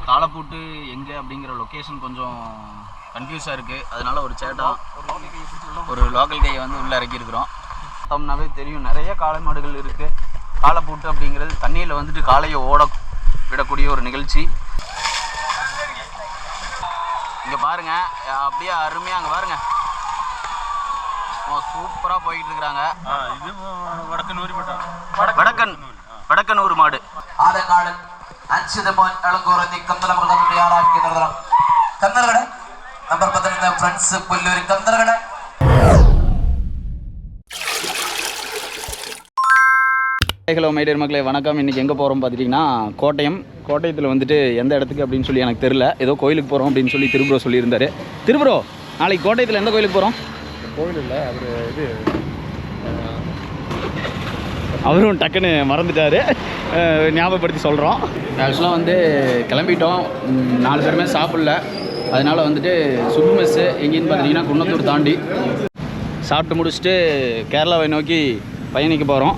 காலப்பூட்டு எங்கே அப்படிங்கிற லொக்கேஷன் கொஞ்சம் கன்ஃபியூஸாக இருக்குது. அதனால ஒரு சேட்டா ஒரு லோக்கல் கையை வந்து உள்ளே இறக்கியிருக்கிறோம். பார்த்தோம்னாவே தெரியும் நிறைய காளை மாடுகள் இருக்குது. காலப்பூட்டு அப்படிங்கிறது தண்ணியில் வந்துட்டு காளையை ஓட விடக்கூடிய ஒரு நிகழ்ச்சி. இங்கே பாருங்கள், அப்படியே அருமையாக அங்கே பாருங்கள் சூப்பராக போய்கிட்டு இருக்கிறாங்க. இது வடக்கனூர் மாடு. ஹலோ மைடியர் மக்களே, வணக்கம். இன்றைக்கி எங்கே போகிறோம் பார்த்துட்டிங்கன்னா கோட்டயத்தில் வந்துட்டு எந்த இடத்துக்கு அப்படின்னு சொல்லி எனக்கு தெரில. ஏதோ கோயிலுக்கு போகிறோம் அப்படின்னு சொல்லி திருப்ரோ சொல்லியிருந்தார். திருப்ரோ, நாளைக்கு கோட்டயத்தில் எந்த கோயிலுக்கு போகிறோம்? கோவில் இல்லை, அவரும் டக்குன்னு மறந்துட்டார். ஞாபகப்படுத்தி சொல்கிறோம். ஆக்சுவலாக வந்து கிளம்பிட்டோம், 4 பேருமே சாப்பிடல. அதனால் வந்துட்டு சுப்பு மெஸ்ஸு எங்கேன்னு பார்த்தீங்கன்னா குன்னத்தூர் தாண்டி சாப்பிட்டு முடிச்சுட்டு கேரளாவை நோக்கி பயணிக்க போகிறோம்.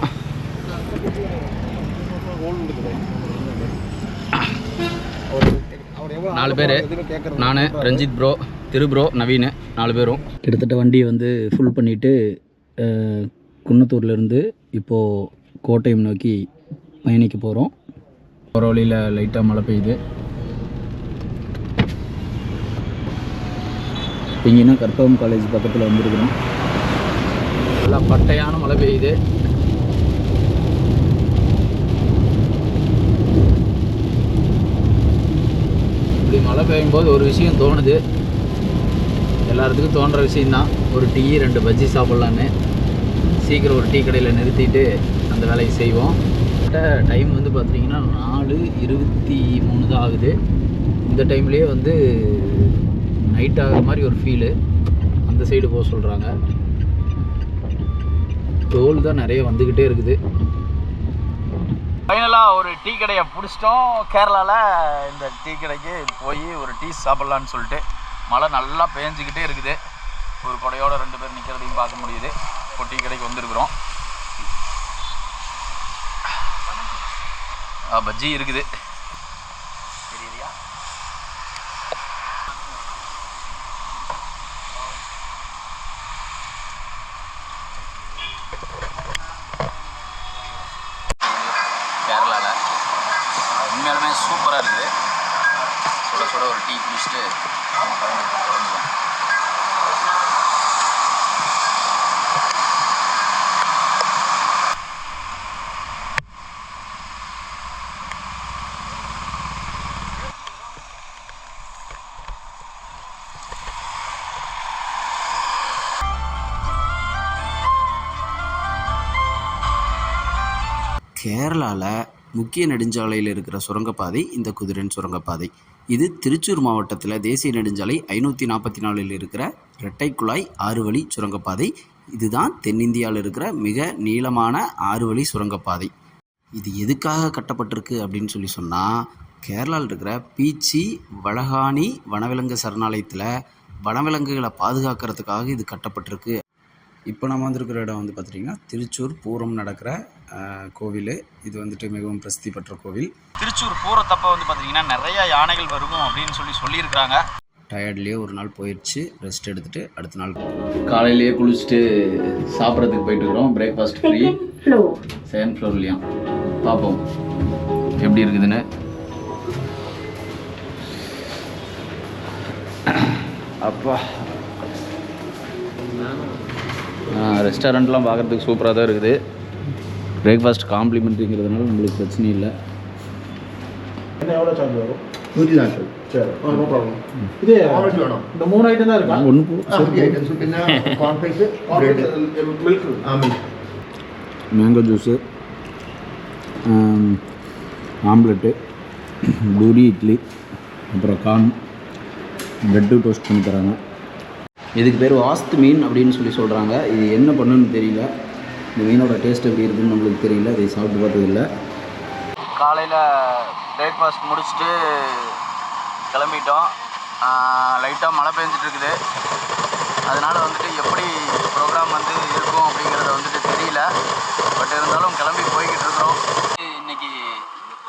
4 பேர், நான், ரஞ்சித் ப்ரோ, திரு ப்ரோ, நவீன், 4 பேரும் கிட்டத்தட்ட வண்டியை வந்து ஃபுல் பண்ணிவிட்டு குன்னத்தூர்லேருந்து இப்போது கோட்டயம் நோக்கி பயணிக்க போகிறோம். போகிற வழியில் லைட்டாக மழை பெய்யுது. இங்கேனா கற்பகம் காலேஜ் பக்கத்தில் வந்துருக்கிறோம். நல்லா பட்டையான மழை பெய்யுது. இப்படி மழை பெய்யும்போது ஒரு விஷயம் தோணுது, எல்லாத்துக்கும் தோன்ற விஷயந்தான். ஒரு டீ 2 பஜ்ஜி சாப்பிட்லான்னு சீக்கிரம் ஒரு டீ கடையில் நிறுத்திட்டு அந்த வேலையை செய்வோம். டைம் வந்து பார்த்திங்கன்னா 4:23 தான் ஆகுது. இந்த டைம்லேயே வந்து நைட் ஆகிற மாதிரி ஒரு ஃபீலு. அந்த சைடு போக சொல்கிறாங்க. டோல் தான் நிறைய வந்துக்கிட்டே இருக்குது. ஃபைனலாக ஒரு டீ கடையை பிடிச்சிட்டோம். கேரளாவில் இந்த டீ கடைக்கு போய் ஒரு டீ சாப்பிட்லான்னு சொல்லிட்டு மழை நல்லா பேஞ்சிக்கிட்டே இருக்குது. ஒரு கொடையோட 2 பேர் நிற்கிறதையும் பார்க்க முடியுது. இப்போ டீ கடைக்கு வந்துருக்குறோம். பஜ்ஜி இருக்குது. தெரியலையா? கேரளாவில் உண்மையாலுமே சூப்பராக இருக்குது. சுட சுட ஒரு டீ குடிச்சிட்டு நம்ம தொடங்குவோம். கேரளாவில் முக்கிய நெடுஞ்சாலையில் இருக்கிற சுரங்கப்பாதை இந்த குதிரன் சுரங்கப்பாதை. இது திருச்சூர் மாவட்டத்தில் தேசிய நெடுஞ்சாலை 544 இருக்கிற இரட்டை குழாய் 6 வழி சுரங்கப்பாதை. இதுதான் தென்னிந்தியாவில் இருக்கிற மிக நீளமான 6 வழி சுரங்கப்பாதை. இது எதுக்காக கட்டப்பட்டிருக்கு அப்படின்னு சொல்லி சொன்னால், கேரளாவில் இருக்கிற பீச்சி வளகானி வனவிலங்கு சரணாலயத்தில் வனவிலங்குகளை பாதுகாக்கிறதுக்காக இது கட்டப்பட்டிருக்கு. இப்போ நம்ம வந்திருக்கிற இடம் வந்து பார்த்திங்கன்னா திருச்சூர் பூரம் நடக்கிற கோவில். இது வந்துட்டு மிகவும் பிரசித்தி பெற்ற கோவில். திருச்சூர் பூரத்தப்போ வந்து பார்த்திங்கன்னா நிறையா யானைகள் வரும் அப்படின்னு சொல்லியிருக்கிறாங்க. டயர்ட்லேயே ஒரு நாள் போயிடுச்சு, ரெஸ்ட் எடுத்துகிட்டு அடுத்த நாள் காலையிலேயே குளிச்சுட்டு சாப்பிட்றதுக்கு போயிட்டு இருக்கிறோம். Breakfast free, 2nd ஃப்ளோர்லையும். பார்ப்போம் எப்படி இருக்குதுன்னு. அப்பா, ரெஸ்டாரண்ட்லாம் பார்க்குறதுக்கு சூப்பராக தான் இருக்குது. பிரேக்ஃபாஸ்ட் காம்ப்ளிமெண்ட்ரிங்கிறதுனால நம்மளுக்கு பிரச்சனை இல்லை. எவ்வளோ சார்ஜ் வரும்? 140. சரி, நோ ப்ராப்ளம். இதே இந்த 3 ஐட்டம் தான் இருக்கா? ஒன்று ஐட்டம்ஸ். പിന്നെ cornflakes, milk, mango juice, omelette, puri, idli, அப்புறம் கார்ன், ப்ரெட்டு டோஸ்ட் பண்ணி தராங்க. இதுக்கு பேர் வாஸ்து மீன் அப்படின்னு சொல்கிறாங்க. இது என்ன பண்ணுன்னு தெரியல. இந்த மீனோட டேஸ்ட் எப்படி இருக்குதுன்னு நம்மளுக்கு தெரியல. இதை சாப்பிட்டு பார்த்ததில்லை. காலையில் பிரேக்ஃபாஸ்ட் முடிச்சுட்டு கிளம்பிட்டோம். லைட்டாக மழை பெஞ்சிட்ருக்குது. அதனால் வந்துட்டு எப்படி ப்ரோக்ராம் வந்து இருக்கும் அப்படிங்கிறத வந்துட்டு தெரியல. பட் இருந்தாலும் கிளம்பி போய்கிட்டு இருக்கிறோம். இன்றைக்கி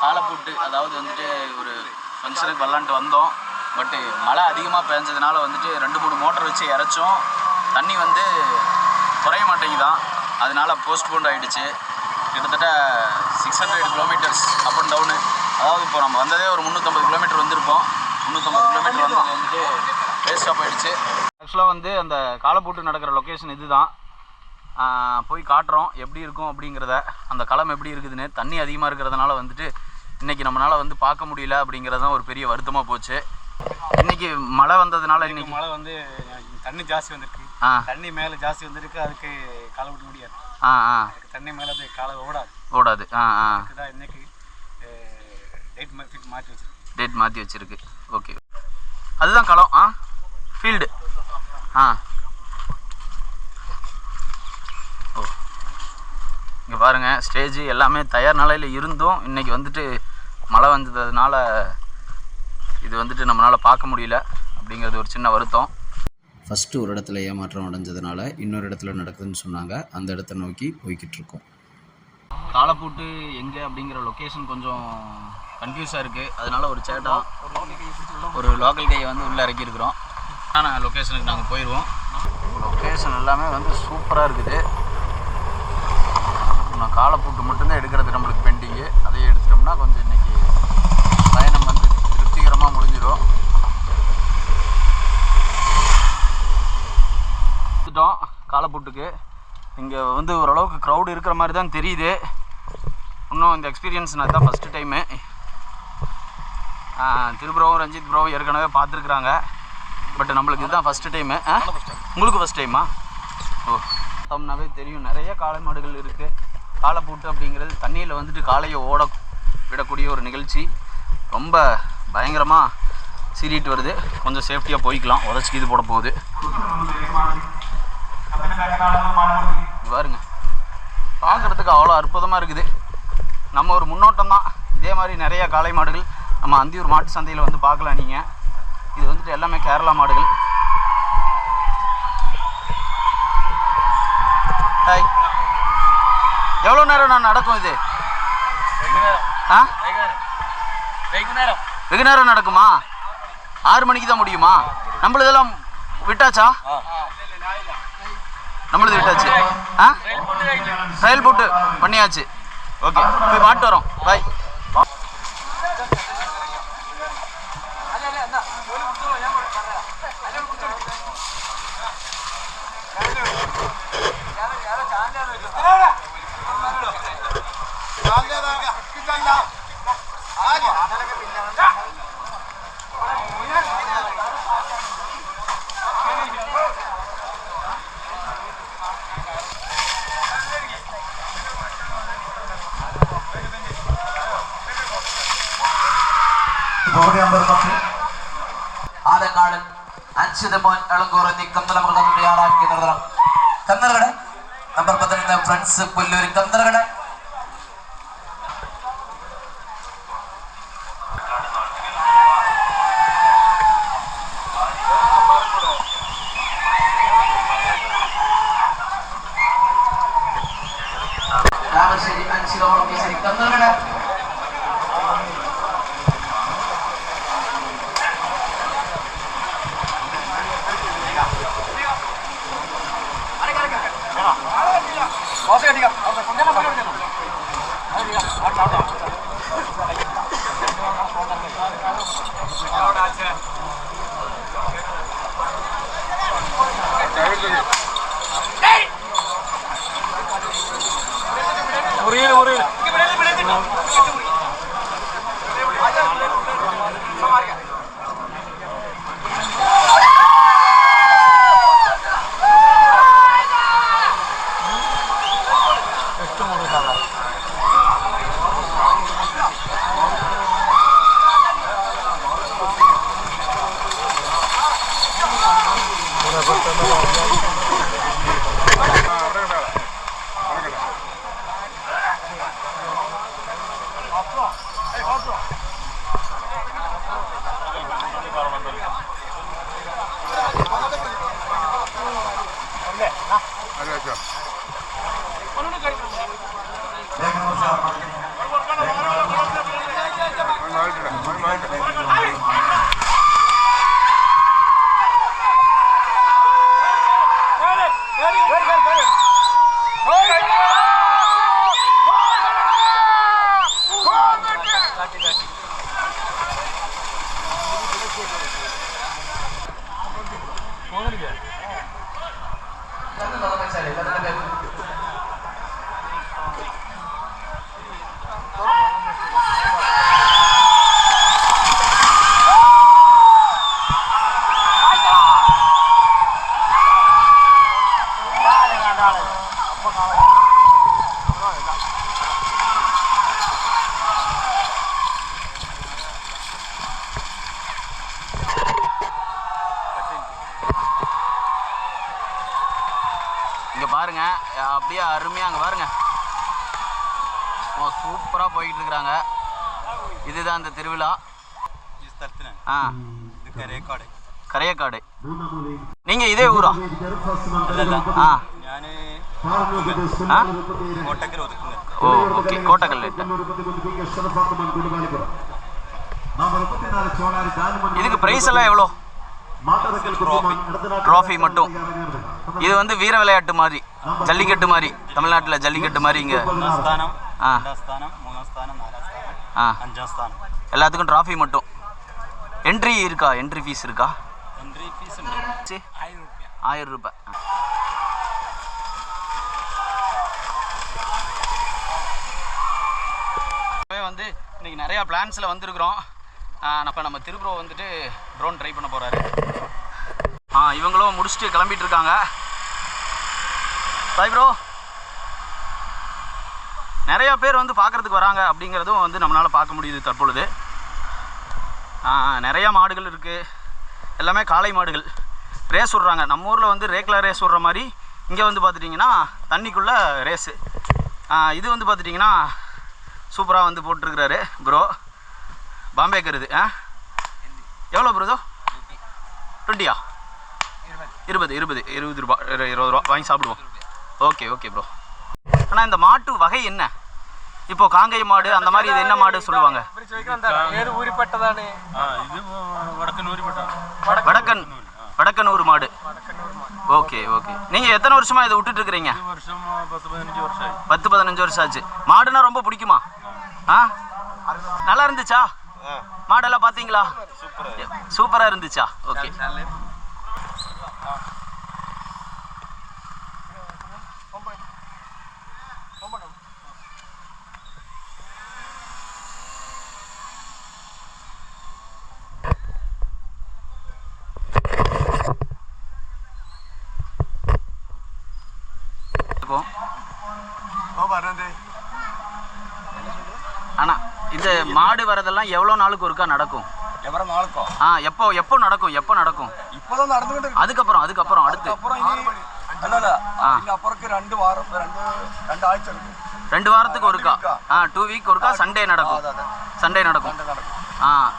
காலப்பூட்டு, அதாவது வந்துட்டு ஒரு ஃபங்க்ஷனுக்கு விளாண்டுட்டு வந்தோம். பட்டு மழை அதிகமாக பெஞ்சதுனால வந்துட்டு 2-3 மோட்டர் வச்சு இறச்சோம். தண்ணி வந்து குறைய மாட்டேங்குதான். அதனால போஸ்ட்போன் ஆகிடுச்சு. கிட்டத்தட்ட 600 கிலோமீட்டர்ஸ் அப் அண்ட் டவுனு. அதாவது இப்போ நம்ம வந்ததே ஒரு 350 கிலோமீட்டர் வந்திருப்போம். 350 கிலோமீட்டர் வந்தது வந்துட்டு வேஸ்ட்டாக போயிடுச்சு. ஆக்சுவலாக வந்து அந்த காலப்பூட்டு நடக்கிற லொக்கேஷன் இது தான். போய் காட்டுறோம் எப்படி இருக்கும் அப்படிங்கிறத. அந்த களம் எப்படி இருக்குதுன்னு. தண்ணி அதிகமாக இருக்கிறதுனால வந்துட்டு இன்றைக்கி நம்மளால் வந்து பார்க்க முடியல அப்படிங்கிறது தான் ஒரு பெரிய வருத்தமாக போச்சு. இன்றைக்கி மழை வந்ததுனால இன்றைக்கி மழை வந்து தண்ணி ஜாஸ்தி வந்திருக்கு. தண்ணி மேலே ஜாஸ்தி வந்திருக்கு. அதுக்கு காலை விட முடியாது. அதுக்கு தண்ணி மேலே அது காலை ஓடாது. அதுதான் இன்னைக்கு டேட் மாற்றி வச்சிருக்கு. ஓகே, அதுதான் களம். ஃபீல்டு. ஓ, இங்கே பாருங்கள், ஸ்டேஜ் எல்லாமே தயார் நிலையில் இருந்தும் இன்றைக்கி வந்துட்டு மழை வந்ததுனால இது வந்துட்டு நம்மளால் பார்க்க முடியல அப்படிங்கிறது ஒரு சின்ன வருத்தம். ஃபஸ்ட்டு ஒரு இடத்துல ஏமாற்றம் அடைஞ்சதுனால இன்னொரு இடத்துல நடக்குதுன்னு சொன்னாங்க. அந்த இடத்த நோக்கி போய்கிட்டு இருக்கோம். காலப்பூட்டு எங்கே அப்படிங்கிற லொக்கேஷன் கொஞ்சம் கன்ஃபியூஸாக இருக்குது. அதனால் ஒரு சேட்டா ஒரு லோக்கல் கையை வந்து உள்ளே இறக்கியிருக்கிறோம். ஆனால் லொக்கேஷனுக்கு நாங்கள் போயிடுவோம். லொக்கேஷன் எல்லாமே வந்து சூப்பராக இருக்குது. நான் காலப்பூட்டு மட்டும்தான் எடுக்கிறது நம்மளுக்கு பெண்டிங்கு. அதையே எடுத்துட்டோம்னா கொஞ்சம் இன்றைக்கி பயணம் வந்து திருப்திகரமாக முடிஞ்சிடும். காலப்பூட்டுக்கு இங்கே வந்து ஓரளவுக்கு க்ரௌடு இருக்கிற மாதிரி தான் தெரியுது. இன்னும் இந்த எக்ஸ்பீரியன்ஸ் நான் தான் ஃபஸ்ட்டு டைமு. திருப்ரோவும் ரஞ்சித் ப்ரோவும் ஏற்கனவே பார்த்துருக்குறாங்க. பட் நம்மளுக்கு இதுதான் ஃபஸ்ட்டு டைமு. உங்களுக்கு ஃபஸ்ட் டைமா? ஓ, பார்த்தோம்னாவே தெரியும் நிறைய காளை மாடுகள் இருக்குது. காலப்பூட்டு அப்படிங்கிறது தண்ணியில் வந்துட்டு காளையை ஓட விடக்கூடிய ஒரு நிகழ்ச்சி. ரொம்ப பயங்கரமாக சீறிட்டு வருது. கொஞ்சம் சேஃப்டியாக போய்க்கலாம். உதச்சிக்கு இது போட போகுது பாருங்க. பார்க்குறதுக்கு அவ்வளோ அற்புதமாக இருக்குது. நம்ம ஒரு முன்னோட்டம் தான். இதே மாதிரி நிறைய காளை மாடுகள் நம்ம அந்தியூர் மாட்டு சந்தையில் வந்து பார்க்கலாம் நீங்கள். இது வந்துட்டு எல்லாமே கேரளா மாடுகள். ஹாய், எவ்வளோ நேரம் நான் நடக்கும் இது? வெகு நேரம் நடக்குமா? 6 மணிக்கு தான் முடியுமா? நம்மளதெல்லாம் விட்டாச்சா? நம்மளது விட்டாச்சு. ட்ரையல் போட்டு பண்ணியாச்சு. ஓகே, போய் மாட்டு வரோம். பாய். ആലങ്ങാട് 5 മോൻ എളങ്കൂറത്തി കന്നലമൃഗം തയ്യാറാക്കി നിർത്തണം. കന്നലകട നമ്പർ 11 ഫ്രണ്ട്സ് പുല്ലൂർ കന്നലകട. രാമശ്ശേരി 5 ഓഫീസറി കന്നലകട. பாருங்கள் அப்படியே அருமையாக அங்கே பாருங்கள் சூப்பராக போய்கிட்டு இருக்கிறாங்க. இதுதான் இந்த திருவிழா. ஆ கரையக்காடு. நீங்கள் இதே ஊரா? ஆ ஓ ஓகே கோட்டக்கல். இதுக்கு ப்ரைஸ் எல்லாம் எவ்வளோ? ட்ராஃபி மட்டும். இது வந்து வீர விளையாட்டு மாதிரி, ஜல்லிக்கட்டு மாதிரி, தமிழ்நாட்டில் ஜல்லிக்கட்டு மாதிரி இங்கே. ஆ எல்லாத்துக்கும் ட்ராஃபி மட்டும். என்ட்ரி இருக்கா? என்ட்ரி ஃபீஸ் இருக்கா? என்ட்ரி ஃபீஸ் 1000 ரூபாய். வந்து இன்னைக்கு நிறையா பிளான்ஸில் வந்துருக்குறோம். இப்போ நம்ம திருப்ரோ வந்துட்டு ட்ரோன் ட்ரை பண்ண போகிறாரு. இவங்களும் முடிச்சுட்டு கிளம்பிட்டு இருக்காங்க. Bye bro. நிறையா பேர் வந்து பார்க்குறதுக்கு வராங்க அப்படிங்கிறதும் வந்து நம்மளால் பார்க்க முடியுது தற்பொழுது. நிறையா மாடுகள் இருக்குது, எல்லாமே காளை மாடுகள். ரேஸ் விட்றாங்க. நம்ம ஊரில் வந்து ரேக்கில் ரேஸ் விட்ற மாதிரி இங்கே வந்து பார்த்துட்டிங்கன்னா தண்ணிக்குள்ளே ரேஸு. இது வந்து பார்த்துட்டிங்கன்னா சூப்பராக வந்து போட்டிருக்கிறாரு ப்ரோ. பாம்பேக்கருது. எவ்வளோ ப்ரோ? 20 20 ரூபா 20 ரூபா வாங்கி சாப்பிடுவோம். Okay okay bro. ஆனால் இந்த மாட்டு வகை என்ன? இப்போ காங்கை மாடு அந்த மாதிரி இது என்ன மாடு சொல்லுவாங்க? வடக்கனூர் மாடு. Okay okay. நீங்கள் எத்தனை வருஷமாக இதை விட்டுட்டு இருக்கிறீங்க? 10-15 வருஷம் ஆச்சு. மாடுனா ரொம்ப பிடிக்குமா? நல்லா இருந்துச்சா? மாடெல்லாம் பார்த்தீங்களா? சூப்பராக இருந்துச்சா? ஓகே. ஆனால் இந்த மாடு வரதெல்லாம் எவ்வளோ நாளுக்கு ஒருக்கா நடக்கும்? எப்போ நடக்கும்? இப்பதான் நடந்துகிட்டு இருக்கு. அதுக்கப்புறம் அடுத்து 2 வாரத்துக்கு ஒருக்கா 2 வீக் ஒருக்கா சண்டே நடக்கும்.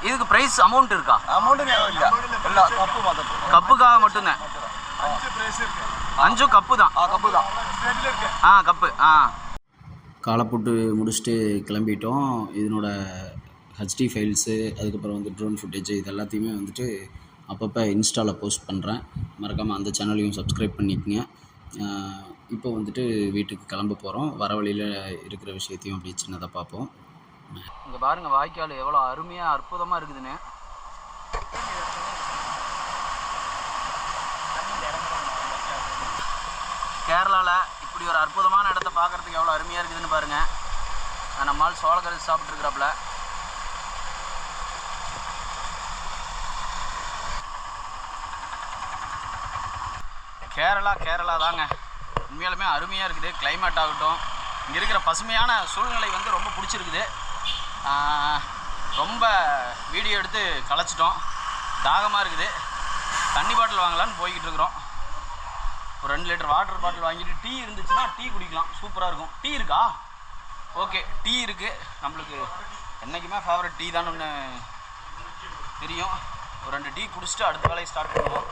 இதுக்கு பிரைஸ் அமௌண்ட் இருக்கா? கப்புக்காக மட்டும்தான். 5 கப்பு தான். கப்பு. காலைப்போட்டு முடிச்சுட்டு கிளம்பிட்டோம். இதனோட ஹெச்டி ஃபைல்ஸு, அதுக்கப்புறம் வந்து ட்ரோன் ஃபுட்டேஜ், இது எல்லாத்தையுமே வந்துட்டு அப்பப்போ இன்ஸ்டாவில் போஸ்ட் பண்ணுறேன். மறக்காமல் அந்த சேனலையும் சப்ஸ்கிரைப் பண்ணிக்கங்க. இப்போ வந்துட்டு வீட்டுக்கு கிளம்ப போகிறோம். வர வழியில் இருக்கிற விஷயத்தையும் அப்படி சின்னதாக பார்ப்போம். இங்கே பாருங்கள் வாய்க்கால் எவ்வளோ அருமையாக அற்புதமாக இருக்குதுன்னு. கேரளாவில் இப்படி ஒரு அற்புதமான இடத்த பார்க்குறதுக்கு எவ்வளோ அருமையாக இருக்குதுன்னு பாருங்கள். நம்மால் சோளக்கறி சாப்பிட்ருக்குறாப்புல. கேரளா தாங்க. உண்மையாலுமே அருமையாக இருக்குது. கிளைமேட் ஆகட்டும், இங்கே இருக்கிற பசுமையான சூழ்நிலை வந்து ரொம்ப பிடிச்சிருக்குது. ரொம்ப வீடியோ எடுத்து களைச்சிட்டோம். தாகமாக இருக்குது. தண்ணி பாட்டில் வாங்கலான்னு போய்கிட்டு இருக்கிறோம். ஒரு 2 லிட்டர் வாட்டர் பாட்டில் வாங்கிட்டு டீ இருந்துச்சுன்னா டீ குடிக்கலாம். சூப்பராக இருக்கும். டீ இருக்கா? ஓகே, டீ இருக்குது. நம்மளுக்கு என்றைக்குமே ஃபேவரட் டீ தான் ஒன்று தெரியும். ஒரு 2 டீ குடிச்சிட்டு அடுத்த வேலையை ஸ்டார்ட் பண்ணுவோம்.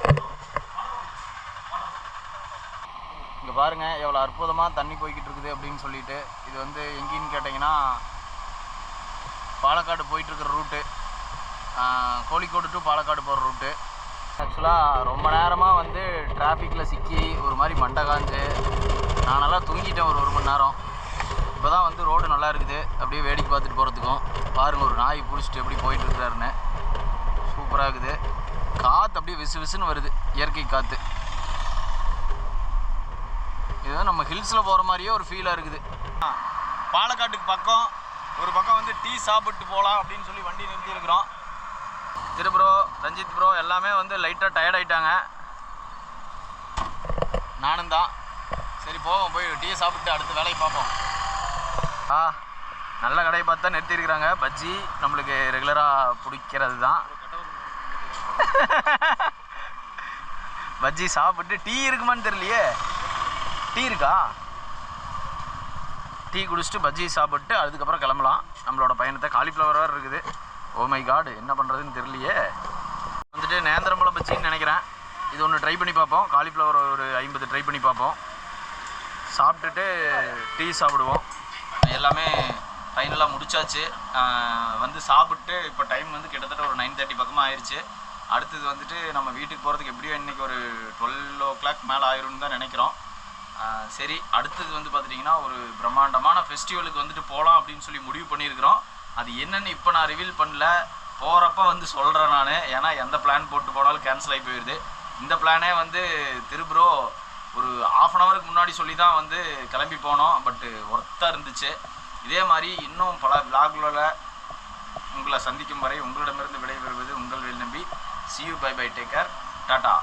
இங்கே பாருங்கள் எவ்வளோ அற்புதமாக தண்ணி போய்கிட்டு இருக்குது அப்படின்னு சொல்லிட்டு. இது வந்து எங்கேன்னு கேட்டிங்கன்னா பாலக்காடு போயிட்டுருக்கிற ரூட்டு, கோழிக்கோடு டு பாலக்காடு போகிற ரூட்டு. ஆக்சுவலாக ரொம்ப நேரமாக வந்து டிராஃபிக்கில் சிக்கி ஒரு மாதிரி மண்டை காஞ்சு நான் நல்லா தூங்கிட்டேன் ஒரு மணி நேரம். இப்போ தான் வந்து ரோடு நல்லா இருக்குது. அப்படியே வேடிக்கை பார்த்துட்டு போகிறதுக்கும். பாருங்கள் ஒரு நாய் பிடிச்சிட்டு எப்படி போயிட்டுருக்கிறாருன்னு. சூப்பராக இருக்குது. காற்று அப்படியே விசுன்னு வருது, இயற்கை காற்று. இது நம்ம ஹில்ஸில் போகிற மாதிரியே ஒரு ஃபீலாக இருக்குது. பாலக்காட்டுக்கு பக்கம் ஒரு பக்கம் வந்து டீ சாப்பிட்டு போகலாம் அப்படின்னு சொல்லி வண்டி நிறுத்தியிருக்கிறோம். ப்ரோ, ரஞ்சித் ப்ரோ எல்லாமே வந்து லைட்டாக டயர்ட் ஆகிட்டாங்க. நானும் தான். சரி போவோம், போய் டீயை சாப்பிட்டு அடுத்த வேலையை பார்ப்போம். நல்ல கடையை பார்த்து தான் நிறுத்தியிருக்கிறாங்க. பஜ்ஜி நம்மளுக்கு ரெகுலராக பிடிக்கிறது தான். பஜ்ஜி சாப்பிட்டு டீ இருக்குமான்னு தெரியலையே. டீ இருக்கா? டீ குடிச்சிட்டு பஜ்ஜி சாப்பிட்டு அதுக்கப்புறம் கிளம்பலாம் நம்மளோட பயணத்தை. காலிஃப்ளவர் வேறு இருக்குது. ஓ மை காடு, என்ன பண்ணுறதுன்னு தெரியலையே. வந்துட்டு நேந்திரம்பழம் பஜ்ஜின்னு நினைக்கிறேன். இது ஒன்று ட்ரை பண்ணி பார்ப்போம். காலிஃப்ளவர் ஒரு 50 ட்ரை பண்ணி பார்ப்போம். சாப்பிட்டுட்டு டீ சாப்பிடுவோம். எல்லாமே ஃபைனலாக முடிச்சாச்சு. வந்து சாப்பிட்டு இப்போ டைம் வந்து கிட்டத்தட்ட ஒரு 9:30 பக்கமாக ஆயிடுச்சு. அடுத்தது வந்துட்டு நம்ம வீட்டுக்கு போகிறதுக்கு எப்படியும் இன்றைக்கி ஒரு 12 o'clock மேலே ஆயிரும்னு தான் நினைக்கிறோம். சரி, அடுத்தது வந்து பார்த்துட்டிங்கன்னா ஒரு பிரம்மாண்டமான ஃபெஸ்டிவலுக்கு வந்துட்டு போகலாம் அப்படின்னு சொல்லி முடிவு பண்ணியிருக்கிறோம். அது என்னென்னு இப்போ நான் ரிவீல் பண்ணல, போகிறப்ப வந்து சொல்கிறேன் நான். ஏன்னா எந்த பிளான் போட்டு போனாலும் கேன்சல் ஆகி போயிடுது. இந்த பிளானே வந்து திருப்ரோ ஒரு 1/2 hour முன்னாடி சொல்லி தான் வந்து கிளம்பி போனோம். பட்டு ஒர்த்தாக இருந்துச்சு. இதே மாதிரி இன்னும் பல விளாகுகளில் உங்களை சந்திக்கும் வரை உங்களிடமிருந்து விடைபெறுவது உங்கள் வேல் நம்பி. See you, bye bye, take care, tata.